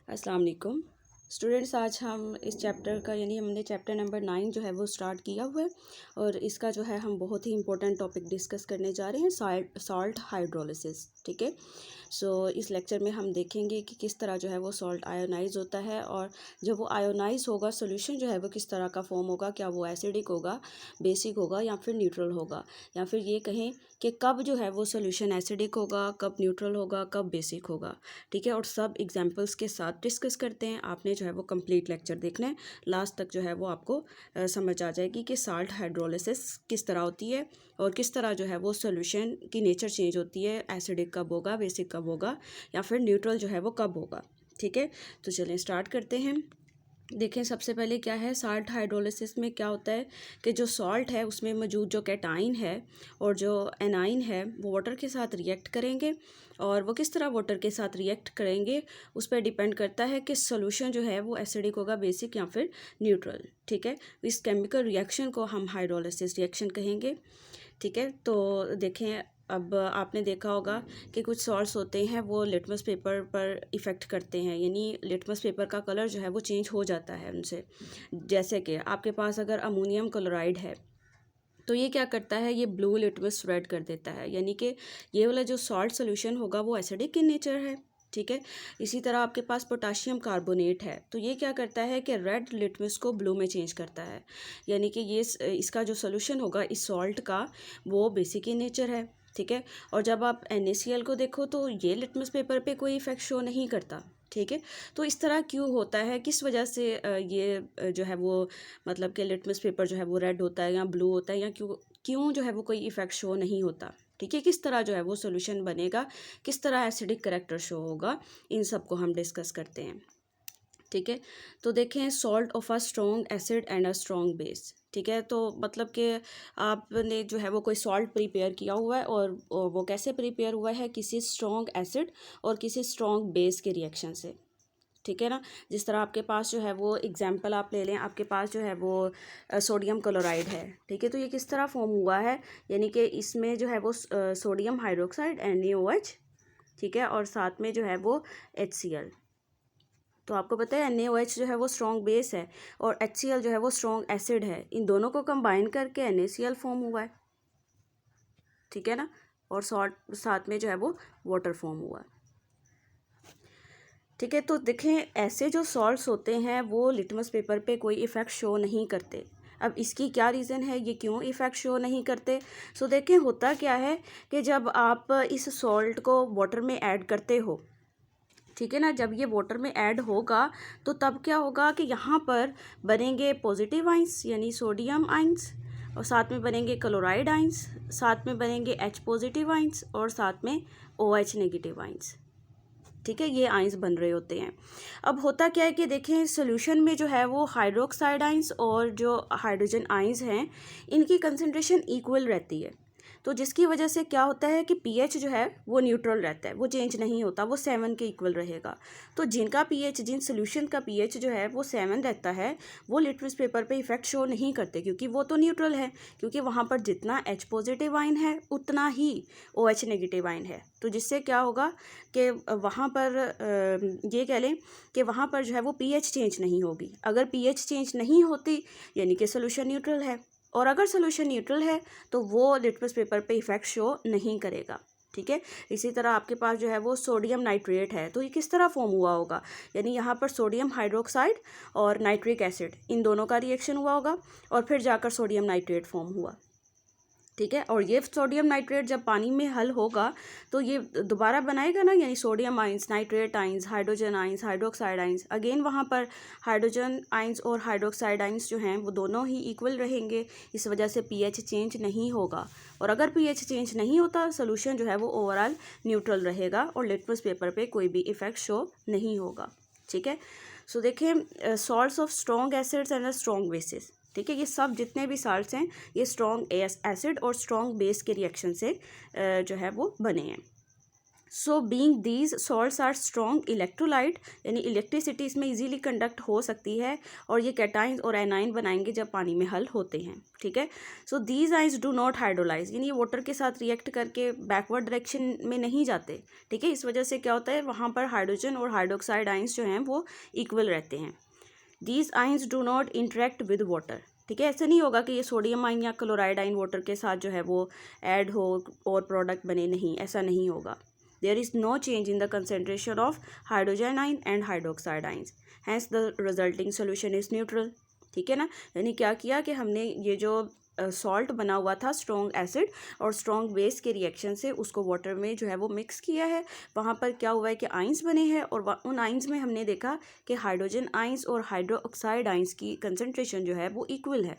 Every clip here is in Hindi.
अस्सलाम वालेकुम स्टूडेंट्स। आज हम इस चैप्टर का यानी हमने चैप्टर नंबर 9 जो है वो स्टार्ट किया हुआ है और इसका जो है हम बहुत ही इंपॉर्टेंट टॉपिक डिस्कस करने जा रहे हैं, सॉल्ट हाइड्रोलिसिस। ठीक है, सो इस लेक्चर में हम देखेंगे कि किस तरह जो है वो सॉल्ट आयोनाइज होता है और जब वो आयोनाइज होगा सोल्यूशन जो है वो किस तरह का फॉर्म होगा, क्या वो एसिडिक होगा, बेसिक होगा या फिर न्यूट्रल होगा, या फिर ये कहें कि कब जो है वो सोल्यूशन एसिडिक होगा, कब न्यूट्रल होगा, कब बेसिक होगा। ठीक है, और सब एग्जांपल्स के साथ डिस्कस करते हैं। आपने जो है वो कंप्लीट लेक्चर देखना है, लास्ट तक जो है वो आपको समझ आ जाएगी कि सॉल्ट हाइड्रोलिसिस किस तरह होती है और किस तरह जो है वो सोल्यूशन की नेचर चेंज होती है, एसिडिक कब होगा, बेसिक कब होगा या फिर न्यूट्रल जो है वो कब होगा। ठीक है, तो चलें स्टार्ट करते हैं। देखें सबसे पहले क्या है सॉल्ट हाइड्रोलिसिस में, क्या होता है कि जो सॉल्ट है उसमें मौजूद जो कैटाइन है और जो एनाइन है वो वाटर के साथ रिएक्ट करेंगे और वो किस तरह वाटर के साथ रिएक्ट करेंगे उस पर डिपेंड करता है कि सोल्यूशन जो है वो एसिडिक होगा, बेसिक या फिर न्यूट्रल। ठीक है, इस केमिकल रिएक्शन को हम हाइड्रोलिसिस रिएक्शन कहेंगे। ठीक है, तो देखें अब आपने देखा होगा कि कुछ सॉल्ट्स होते हैं वो लिटमस पेपर पर इफ़ेक्ट करते हैं, यानी लिटमस पेपर का कलर जो है वो चेंज हो जाता है उनसे। जैसे कि आपके पास अगर अमोनियम क्लोराइड है तो ये क्या करता है, ये ब्लू लिटमस रेड कर देता है, यानी कि ये वाला जो सॉल्ट सोल्यूशन होगा वो एसिडिक इन नेचर है। ठीक है, इसी तरह आपके पास पोटाशियम कार्बोनेट है तो ये क्या करता है कि रेड लिटमस को ब्लू में चेंज करता है, यानी कि ये इसका जो सोल्यूशन होगा इस सॉल्ट का वो बेसिक इन नेचर है। ठीक है, और जब आप NaCl को देखो तो ये लिटमस पेपर पे कोई इफेक्ट शो नहीं करता। ठीक है, तो इस तरह क्यों होता है, किस वजह से ये जो है वो मतलब कि लिटमस पेपर जो है वो रेड होता है या ब्लू होता है, या क्यों क्यों जो है वो कोई इफेक्ट शो नहीं होता। ठीक है, किस तरह जो है वो सोल्यूशन बनेगा, किस तरह एसिडिक करेक्टर शो होगा, इन सब को हम डिस्कस करते हैं। ठीक है, तो देखें salt of a strong acid and a strong base. ठीक है, तो मतलब कि आपने जो है वो कोई सॉल्ट प्रिपेयर किया हुआ है और वो कैसे प्रिपेयर हुआ है, किसी स्ट्रॉन्ग एसिड और किसी स्ट्रॉन्ग बेस के रिएक्शन से। ठीक है ना, जिस तरह आपके पास जो है वो एग्जाम्पल आप ले लें, आपके पास जो है वो सोडियम क्लोराइड है। ठीक है, तो ये किस तरह फॉर्म हुआ है, यानी कि इसमें जो है वो सोडियम हाइड्रोक्साइड NaOH। ठीक है, और साथ में जो है वो HCl। तो आपको पता है NaOH जो है वो स्ट्रॉन्ग बेस है और HCl जो है वो स्ट्रॉन्ग एसिड है, इन दोनों को कंबाइन करके NaCl फॉर्म हुआ है। ठीक है ना, और साथ में जो है वो वाटर फॉर्म हुआ है। ठीक है, तो देखें ऐसे जो सॉल्ट्स होते हैं वो लिटमस पेपर पे कोई इफ़ेक्ट शो नहीं करते। अब इसकी क्या रीज़न है, ये क्यों इफ़ेक्ट शो नहीं करते। सो देखें होता क्या है कि जब आप इस सॉल्ट को वाटर में ऐड करते हो, ठीक है ना, जब ये वाटर में ऐड होगा तो तब क्या होगा कि यहाँ पर बनेंगे पॉजिटिव आइंस यानी सोडियम आइंस, और साथ में बनेंगे क्लोराइड आइंस, साथ में बनेंगे H पॉजिटिव आइंस और साथ में OH नेगेटिव आइंस। ठीक है, ये आइंस बन रहे होते हैं। अब होता क्या है कि देखें सोल्यूशन में जो है वो हाइड्रोक्साइड आइंस और जो हाइड्रोजन आइंस हैं इनकी कंसंट्रेशन इक्वल रहती है, तो जिसकी वजह से क्या होता है कि pH जो है वो न्यूट्रल रहता है, वो चेंज नहीं होता, वो 7 के इक्वल रहेगा। तो जिनका pH, जिन सोल्यूशन का pH जो है वो 7 रहता है वो लिटमस पेपर पे इफेक्ट शो नहीं करते, क्योंकि वो तो न्यूट्रल है, क्योंकि वहाँ पर जितना H पॉजिटिव आइन है उतना ही OH नेगेटिव आइन है। तो जिससे क्या होगा कि वहाँ पर ये कह लें कि वहाँ पर जो है वो pH चेंज नहीं होगी। अगर pH चेंज नहीं होती यानी कि सोल्यूशन न्यूट्रल है, और अगर सोल्यूशन न्यूट्रल है तो वो लिटमस पेपर पे इफेक्ट शो नहीं करेगा। ठीक है, इसी तरह आपके पास जो है वो सोडियम नाइट्रेट है, तो ये किस तरह फॉर्म हुआ होगा, यानी यहाँ पर सोडियम हाइड्रोक्साइड और नाइट्रिक एसिड इन दोनों का रिएक्शन हुआ होगा और फिर जाकर सोडियम नाइट्रेट फॉर्म हुआ। ठीक है, और ये सोडियम नाइट्रेट जब पानी में हल होगा तो ये दोबारा बनाएगा ना, यानी sodium ions, nitrate ions, hydrogen ions, hydroxide ions, again वहाँ पर हाइड्रोजन आइंस और हाइड्रोक्साइड आइंस जो हैं वो दोनों ही इक्वल रहेंगे, इस वजह से pH चेंज नहीं होगा। और अगर pH चेंज नहीं होता सोल्यूशन जो है वो ओवरऑल न्यूट्रल रहेगा और लिटमस पेपर पे कोई भी इफेक्ट शो नहीं होगा। ठीक है, सो देखिए salts of strong acids and strong bases. ठीक है, ये सब जितने भी साल्ट्स हैं ये स्ट्रॉन्ग एसिड और स्ट्रॉन्ग बेस के रिएक्शन से जो है वो बने हैं। So being these salts are strong electrolyte, यानी इलेक्ट्रिसिटी इसमें इजीली कंडक्ट हो सकती है और ये कैटाइंस और एनाइन बनाएंगे जब पानी में हल होते हैं, ठीक है। So these ions do not hydrolyse, यानी ये वाटर के साथ रिएक्ट करके बैकवर्ड डायरेक्शन में नहीं जाते, ठीक है। इस वजह से क्या होता है, वहाँ पर हाइड्रोजन और हाइड्रोक्साइड आइंस जो हैं वो इक्वल रहते हैं। These ions do not interact with water, ठीक है। ऐसे नहीं होगा कि ये सोडियम आइन या क्लोराइड आइन वाटर के साथ जो है वो ऐड हो और प्रोडक्ट बने, नहीं, ऐसा नहीं होगा। There is no change in the concentration of hydrogen ion and hydroxide ions. Hence the resulting solution is neutral. ठीक है ना, यानी क्या किया कि हमने ये जो सॉल्ट बना हुआ था स्ट्रॉन्ग एसिड और स्ट्रॉन्ग बेस के रिएक्शन से उसको वाटर में जो है वो मिक्स किया है। वहाँ पर क्या हुआ है कि आइंस बने हैं और उन आइंस में हमने देखा कि हाइड्रोजन आइंस और हाइड्रोक्साइड आइंस की कंसनट्रेशन जो है वो इक्वल है,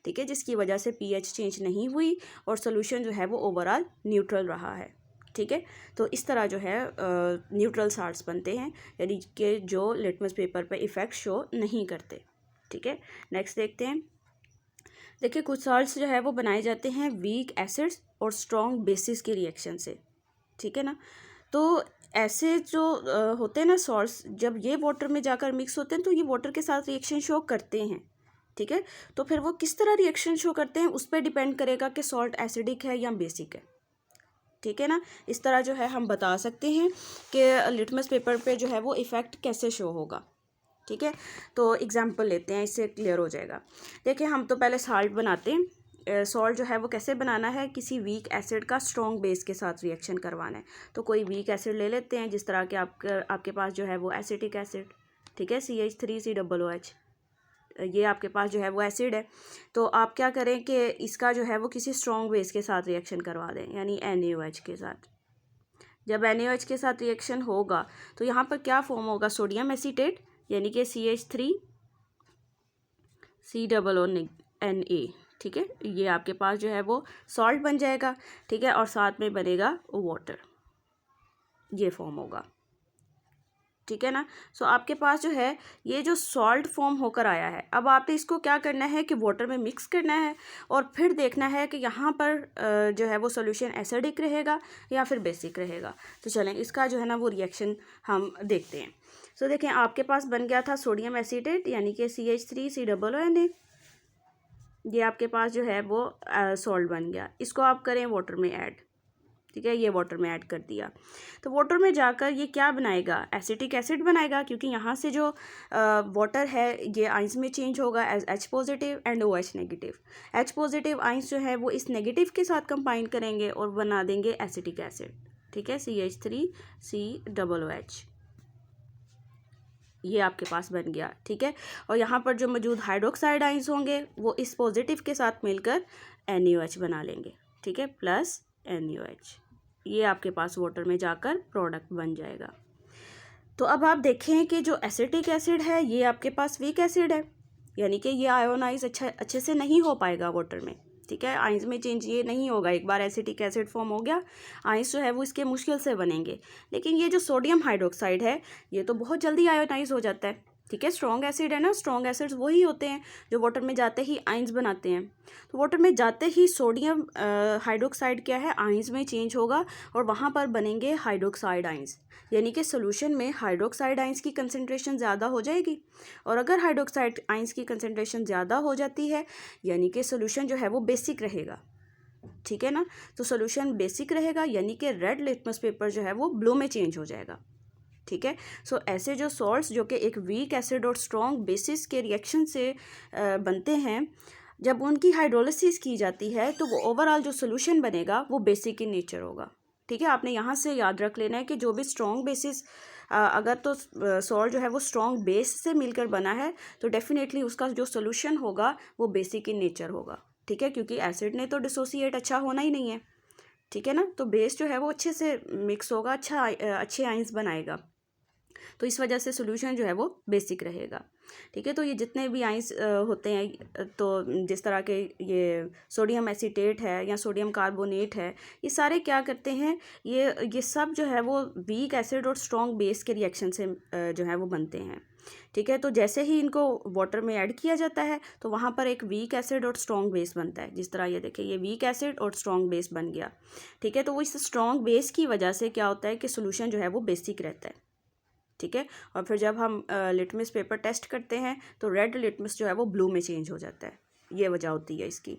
ठीक है, जिसकी वजह से pH चेंज नहीं हुई और सोल्यूशन जो है वो ओवरऑल न्यूट्रल रहा है, ठीक है। तो इस तरह जो है न्यूट्रल साल्ट्स बनते हैं, यानी कि जो लिटमस पेपर पे इफ़ेक्ट शो नहीं करते, ठीक है। नेक्स्ट देखते हैं। देखिए कुछ साल्ट्स जो है वो बनाए जाते हैं वीक एसिड्स और स्ट्रॉन्ग बेसिस के रिएक्शन से, ठीक है ना। तो ऐसे जो होते हैं ना सॉल्ट्स, जब ये वाटर में जाकर मिक्स होते हैं तो ये वाटर के साथ रिएक्शन शो करते हैं, ठीक है। तो फिर वो किस तरह रिएक्शन शो करते हैं उस पर डिपेंड करेगा कि सॉल्ट एसिडिक है या बेसिक है, ठीक है ना। इस तरह जो है हम बता सकते हैं कि लिटमस पेपर पे जो है वो इफ़ेक्ट कैसे शो होगा, ठीक है। तो एग्जांपल लेते हैं, इससे क्लियर हो जाएगा। देखिए हम तो पहले सॉल्ट बनाते हैं। सॉल्ट जो है वो कैसे बनाना है, किसी वीक एसिड का स्ट्रॉन्ग बेस के साथ रिएक्शन करवाना है। तो कोई वीक एसिड ले लेते हैं, जिस तरह के आपके पास जो है वो एसिटिक एसिड, ठीक है, CH3COOH, ये आपके पास जो है वो एसिड है। तो आप क्या करें कि इसका जो है वो किसी स्ट्रॉन्ग बेस के साथ रिएक्शन करवा दें, यानी NaOH के साथ। जब NaOH के साथ रिएक्शन होगा तो यहाँ पर क्या फॉर्म होगा, सोडियम एसीटेट, यानी कि CH3COONA, ठीक है। ये आपके पास जो है वो सॉल्ट बन जाएगा, ठीक है, और साथ में बनेगा वाटर, ये फॉर्म होगा, ठीक है ना। सो आपके पास जो है ये जो सॉल्ट फॉर्म होकर आया है, अब आपने इसको क्या करना है कि वाटर में मिक्स करना है और फिर देखना है कि यहाँ पर जो है वो सोल्यूशन एसिडिक रहेगा या फिर बेसिक रहेगा। तो चलें इसका जो है ना वो रिएक्शन हम देखते हैं। सो देखें आपके पास बन गया था सोडियम एसीटेट, यानी कि CH3COONA, ये आपके पास जो है वो सॉल्ट बन गया। इसको आप करें वाटर में ऐड, ठीक है, ये वाटर में ऐड कर दिया। तो वाटर में जाकर ये क्या बनाएगा, एसिटिक एसिड बनाएगा, क्योंकि यहाँ से जो वाटर है ये आइंस में चेंज होगा as H positive and OH negative. H positive ions जो है वो इस नेगेटिव के साथ कंबाइन करेंगे और बना देंगे एसिटिक एसिड, ठीक है, CH3COOH, ये आपके पास बन गया, ठीक है। और यहाँ पर जो मौजूद हाइड्रोक्साइड आइंस होंगे वो इस पॉजिटिव के साथ मिलकर NaOH बना लेंगे, ठीक है, प्लस NaOH, ये आपके पास वाटर में जाकर प्रोडक्ट बन जाएगा। तो अब आप देखें कि जो एसिटिक एसिड है ये आपके पास वीक एसिड है, यानी कि ये आयोनाइज अच्छे से नहीं हो पाएगा वाटर में, ठीक है, आइंस में चेंज ये नहीं होगा। एक बार एसिटिक एसिड फॉर्म हो गया, आइंस जो है वो इसके मुश्किल से बनेंगे। लेकिन ये जो सोडियम हाइड्रोक्साइड है ये तो बहुत जल्दी आयोनाइज हो जाता है, ठीक है। स्ट्रॉन्ग एसिड है ना, स्ट्रॉन्ग एसिड्स वही होते हैं जो वाटर में जाते ही आइंस बनाते हैं। तो वाटर में जाते ही सोडियम हाइड्रोक्साइड क्या है, आइंस में चेंज होगा और वहाँ पर बनेंगे हाइड्रोक्साइड आइंस, यानी कि सोल्यूशन में हाइड्रोक्साइड आइंस की कंसनट्रेशन ज़्यादा हो जाएगी। और अगर हाइड्रोक्साइड आइंस की कंसनट्रेशन ज़्यादा हो जाती है यानी कि सोल्यूशन जो है वो बेसिक रहेगा, ठीक है ना। तो सोल्यूशन बेसिक रहेगा यानी कि रेड लिटमस पेपर जो है वो ब्लू में चेंज हो जाएगा, ठीक है। सो ऐसे जो सॉल्ट्स जो कि एक वीक एसिड और स्ट्रॉन्ग बेसिस के रिएक्शन से बनते हैं, जब उनकी हाइड्रोलिसिस की जाती है तो वो ओवरऑल जो सोल्यूशन बनेगा वो बेसिक इन नेचर होगा, ठीक है। आपने यहाँ से याद रख लेना है कि जो भी स्ट्रॉन्ग बेसिस अगर तो सॉल्ट जो है वो स्ट्रॉन्ग बेस से मिलकर बना है तो डेफिनेटली उसका जो सोल्यूशन होगा वो बेसिक इन नेचर होगा, ठीक है, क्योंकि एसिड ने तो डिसोसिएट अच्छा होना ही नहीं है, ठीक है ना। तो बेस जो है वो अच्छे से मिक्स होगा, अच्छे आइंस बनाएगा, तो इस वजह से सोल्यूशन जो है वो बेसिक रहेगा। ठीक है। तो ये जितने भी आइंस होते हैं, तो जिस तरह के ये सोडियम एसीटेट है या सोडियम कार्बोनेट है, ये सारे क्या करते हैं, ये सब जो है वो वीक एसिड और स्ट्रॉन्ग बेस के रिएक्शन से जो है वो बनते हैं। ठीक है। तो जैसे ही इनको वाटर में ऐड किया जाता है तो वहाँ पर एक वीक एसिड और स्ट्रॉन्ग बेस बनता है। जिस तरह ये देखें, ये वीक एसिड और स्ट्रॉन्ग बेस बन गया। ठीक है। तो वो इस स्ट्रॉन्ग बेस की वजह से क्या होता है कि सोल्यूशन जो है वो बेसिक रहता है। ठीक है। और फिर जब हम लिटमस पेपर टेस्ट करते हैं तो रेड लिटमस जो है वो ब्लू में चेंज हो जाता है। ये वजह होती है इसकी।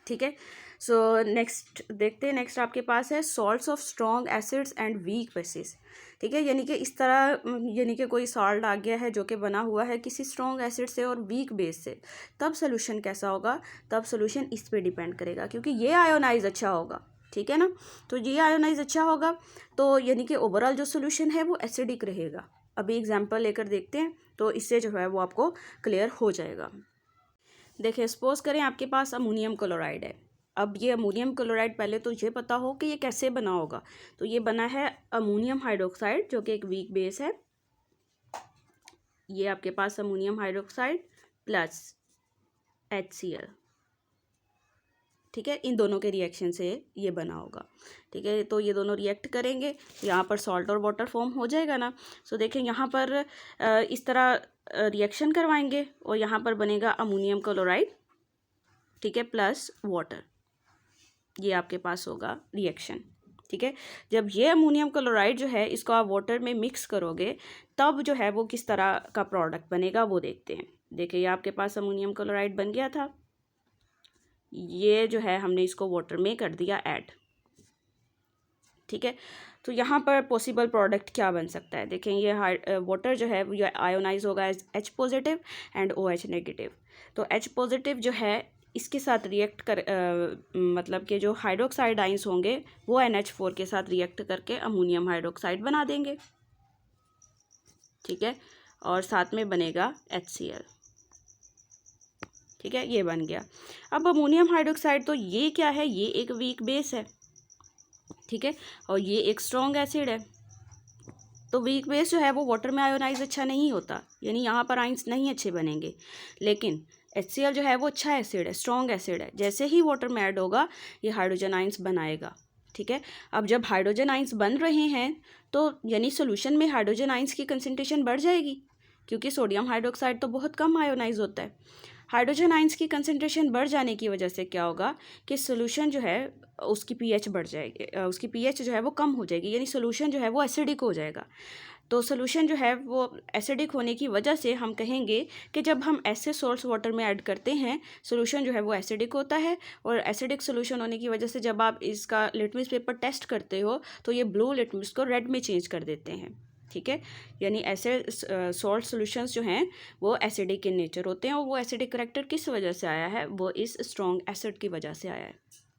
ठीक है। सो नेक्स्ट देखते हैं। नेक्स्ट आपके पास है salts of strong acids and weak bases. ठीक है। यानी कि इस तरह, यानी कि कोई सॉल्ट आ गया है जो कि बना हुआ है किसी स्ट्रॉन्ग एसिड से और वीक बेस से, तब सोल्यूशन कैसा होगा, तब सोल्यूशन इस पे डिपेंड करेगा, क्योंकि ये आयोनाइज अच्छा होगा। ठीक है ना। तो ये आयोनाइज अच्छा होगा तो यानी कि ओवरऑल जो सोल्यूशन है वो एसिडिक रहेगा। अभी एग्जांपल लेकर देखते हैं तो इससे जो है वो आपको क्लियर हो जाएगा। देखिए, सपोज करें आपके पास अमोनियम क्लोराइड है। अब ये अमोनियम क्लोराइड, पहले तो ये पता हो कि ये कैसे बना होगा। तो ये बना है अमोनियम हाइड्रोक्साइड जो कि एक वीक बेस है। ये आपके पास अमोनियम हाइड्रोक्साइड प्लस HCl। ठीक है। इन दोनों के रिएक्शन से ये बना होगा। ठीक है। तो ये दोनों रिएक्ट करेंगे, यहाँ पर सॉल्ट और वाटर फॉर्म हो जाएगा ना। सो देखें, यहाँ पर इस तरह रिएक्शन करवाएंगे और यहाँ पर बनेगा अमोनियम क्लोराइड। ठीक है। प्लस वाटर, ये आपके पास होगा रिएक्शन। ठीक है। जब ये अमोनियम क्लोराइड जो है इसको आप वाटर में मिक्स करोगे तब जो है वो किस तरह का प्रोडक्ट बनेगा वो देखते हैं। देखिए, ये आपके पास अमोनियम क्लोराइड बन गया था। ये जो है हमने इसको वाटर में कर दिया ऐड। ठीक है। तो यहाँ पर पॉसिबल प्रोडक्ट क्या बन सकता है, देखें, ये वाटर जो है ये आयोनाइज होगा as H positive and OH negative. तो H पॉजिटिव जो है इसके साथ रिएक्ट कर मतलब कि जो हाइड्रोक्साइड आइंस होंगे वो NH4 के साथ रिएक्ट करके अमोनियम हाइड्रोक्साइड बना देंगे। ठीक है। और साथ में बनेगा HCl। ठीक है। ये बन गया। अब अमोनियम हाइड्रोक्साइड, तो ये क्या है, ये एक वीक बेस है। ठीक है। और ये एक स्ट्रॉन्ग एसिड है। तो वीक बेस जो है वो वाटर में आयोनाइज अच्छा नहीं होता, यानी यहाँ पर आइंस नहीं अच्छे बनेंगे। लेकिन HCl जो है वो अच्छा एसिड है, स्ट्रॉन्ग एसिड है। जैसे ही वाटर में ऐड होगा ये हाइड्रोजन आइंस बनाएगा। ठीक है। अब जब हाइड्रोजन आइंस बन रहे हैं तो यानी सोल्यूशन में हाइड्रोजन आइंस की कंसनट्रेशन बढ़ जाएगी, क्योंकि सोडियम हाइड्रोक्साइड तो बहुत कम आयोनाइज होता है। हाइड्रोजन आइंस की कंसनट्रेशन बढ़ जाने की वजह से क्या होगा कि सोल्यूशन जो है उसकी pH बढ़ जाएगी, उसकी pH जो है वो कम हो जाएगी, यानी सोल्यूशन जो है वो एसिडिक हो जाएगा। तो सोल्यूशन जो है वो एसिडिक होने की वजह से हम कहेंगे कि जब हम ऐसे सोल्ट्स वाटर में ऐड करते हैं सोल्यूशन जो है वो एसिडिक होता है। और एसिडिक सोल्यूशन होने की वजह से जब आप इसका लिटमस पेपर टेस्ट करते हो तो ये ब्लू लिटमस को रेड में चेंज कर देते हैं। ठीक है। यानी ऐसे सॉल्ट सॉल्यूशंस जो हैं वो एसिडिक इन नेचर होते हैं, और वो एसिडिक करैक्टर किस वजह से आया है, वो इस स्ट्रॉन्ग एसिड की वजह से आया है।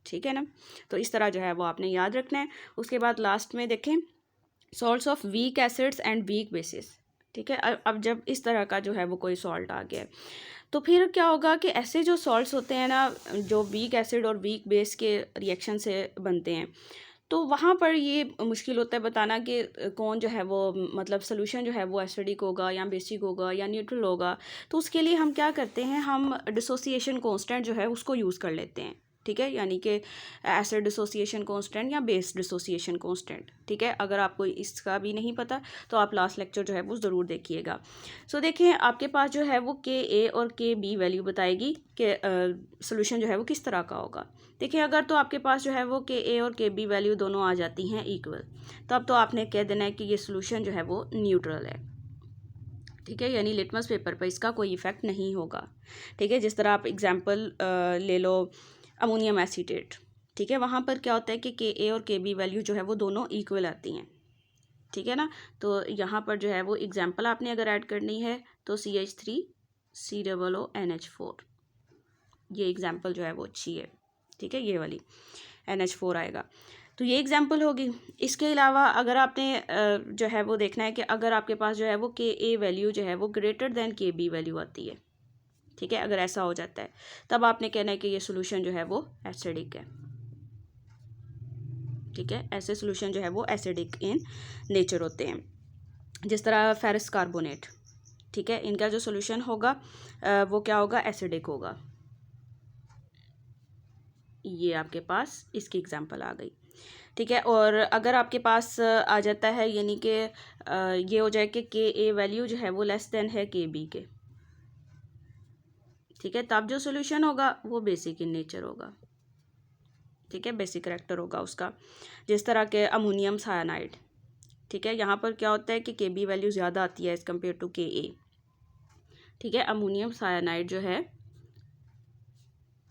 ठीक है ना। तो इस तरह जो है वो आपने याद रखना है। उसके बाद लास्ट में देखें salts of weak acids and weak bases. ठीक है। अब जब इस तरह का जो है वो कोई सॉल्ट आ गया है तो फिर क्या होगा कि ऐसे जो सॉल्ट्स होते हैं ना, जो वीक एसिड और वीक बेस के रिएक्शन से बनते हैं, तो वहाँ पर ये मुश्किल होता है बताना कि कौन जो है वो मतलब सोल्यूशन जो है वो एसिडिक होगा या बेसिक होगा या न्यूट्रल होगा। तो उसके लिए हम क्या करते हैं, हम डिसोसिएशन कांस्टेंट जो है उसको यूज़ कर लेते हैं। ठीक है। यानी कि एसिड डिसोसिएशन कांस्टेंट या बेस डिसोसिएशन कांस्टेंट। ठीक है। अगर आपको इसका भी नहीं पता तो आप लास्ट लेक्चर जो है वो ज़रूर देखिएगा। सो देखिए, आपके पास जो है वो Ka और Kb वैल्यू बताएगी कि सोल्यूशन जो है वो किस तरह का होगा। देखिए, अगर तो आपके पास जो है वो Ka और Kb वैल्यू दोनों आ जाती हैं इक्वल, तब तो आपने कह देना है कि ये सोल्यूशन जो है वो न्यूट्रल है। ठीक है। यानी लिटमस पेपर पर इसका कोई इफेक्ट नहीं होगा। ठीक है। जिस तरह आप एग्जांपल ले लो अमोनियम एसीटेट। ठीक है। वहाँ पर क्या होता है कि Ka और Kb वैल्यू जो है वो दोनों इक्वल आती हैं। ठीक है ना। तो यहाँ पर जो है वो एग्जांपल आपने अगर ऐड करनी है तो CH3COONH4, ये एग्जांपल जो है वो अच्छी है। ठीक है। ये वाली NH4 आएगा, तो ये एग्जांपल होगी। इसके अलावा अगर आपने जो है वो देखना है कि अगर आपके पास जो है वो Ka वैल्यू जो है वो ग्रेटर दैन Kb वैल्यू आती है। ठीक है। अगर ऐसा हो जाता है तब आपने कहना है कि ये सोल्यूशन जो है वो एसिडिक है। ठीक है। ऐसे सोल्यूशन जो है वो एसिडिक इन नेचर होते हैं, जिस तरह फेरस कार्बोनेट। ठीक है, इनका जो सोल्यूशन होगा वो क्या होगा, एसिडिक होगा। ये आपके पास इसकी एग्जांपल आ गई, ठीक है। और अगर आपके पास आ जाता है यानी कि ये हो जाए कि के ए वैल्यू जो है वो लेस देन है के बी के, ठीक है, तब जो सोल्यूशन होगा वो बेसिक इन नेचर होगा, ठीक है, बेसिक करैक्टर होगा उसका। जिस तरह के अमोनियम साइनाइड, ठीक है, यहाँ पर क्या होता है कि के बी वैल्यू ज़्यादा आती है एज़ कम्पेयर टू के ए, ठीक है। अमोनियम साइनाइड जो है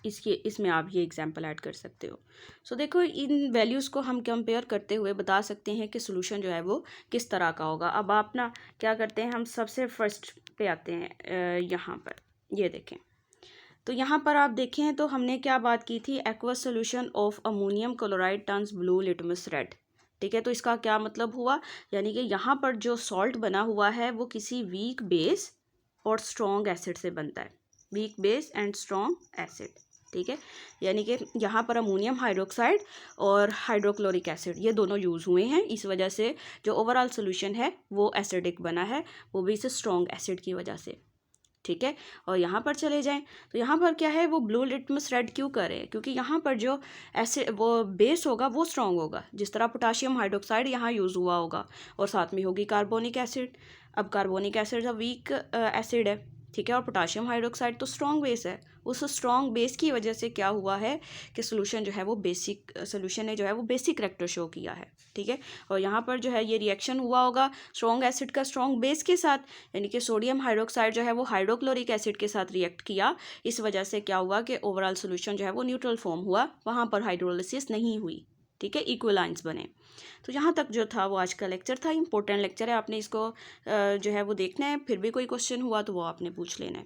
इसमें आप ये एग्जांपल ऐड कर सकते हो। सो देखो, इन वैल्यूज़ को हम कंपेयर करते हुए बता सकते हैं कि सोल्यूशन जो है वो किस तरह का होगा। अब आप ना क्या करते हैं, हम सबसे फर्स्ट पे आते हैं, यहाँ पर ये देखें। तो यहाँ पर आप देखें तो हमने क्या बात की थी, aqueous solution of ammonium chloride turns blue litmus red, ठीक है। तो इसका क्या मतलब हुआ, यानी कि यहाँ पर जो सॉल्ट बना हुआ है वो किसी वीक बेस और स्ट्रॉन्ग एसिड से बनता है, weak base and strong acid, ठीक है। यानी कि यहाँ पर अमोनियम हाइड्रोक्साइड और हाइड्रोक्लोरिक एसिड ये दोनों यूज़ हुए हैं, इस वजह से जो ओवरऑल सोल्यूशन है वो एसिडिक बना है, वो भी इस स्ट्रॉन्ग एसिड की वजह से, ठीक है। और यहाँ पर चले जाएं तो यहाँ पर क्या है, वो ब्लू लिटमस रेड क्यों करें, क्योंकि यहाँ पर जो एसिड वो बेस होगा वो स्ट्रॉन्ग होगा, जिस तरह पोटाशियम हाइड्रोक्साइड यहाँ यूज़ हुआ होगा, और साथ में होगी कार्बोनिक एसिड। अब कार्बोनिक एसिड वीक एसिड है, ठीक है, और पोटाशियम हाइड्रोक्साइड तो स्ट्रॉन्ग बेस है। उस स्ट्रॉन्ग बेस की वजह से क्या हुआ है कि सोल्यूशन जो है वो बेसिक सोल्यूशन ने जो है वो बेसिक करैक्टर शो किया है, ठीक है। और यहाँ पर जो है ये रिएक्शन हुआ होगा स्ट्रॉन्ग एसिड का स्ट्रॉन्ग बेस के साथ, यानी कि सोडियम हाइड्रोक्साइड जो है वो हाइड्रोक्लोरिक एसिड के साथ रिएक्ट किया, इस वजह से क्या हुआ कि ओवरऑल सोल्यूशन जो है वो न्यूट्रल फॉर्म हुआ, वहाँ पर हाइड्रोलिसिस नहीं हुई, ठीक है, इक्विलाइंस बने। तो यहाँ तक जो था वो आज का लेक्चर था, इंपॉर्टेंट लेक्चर है, आपने इसको जो है वो देखना है, फिर भी कोई क्वेश्चन हुआ तो वो आपने पूछ लेना है।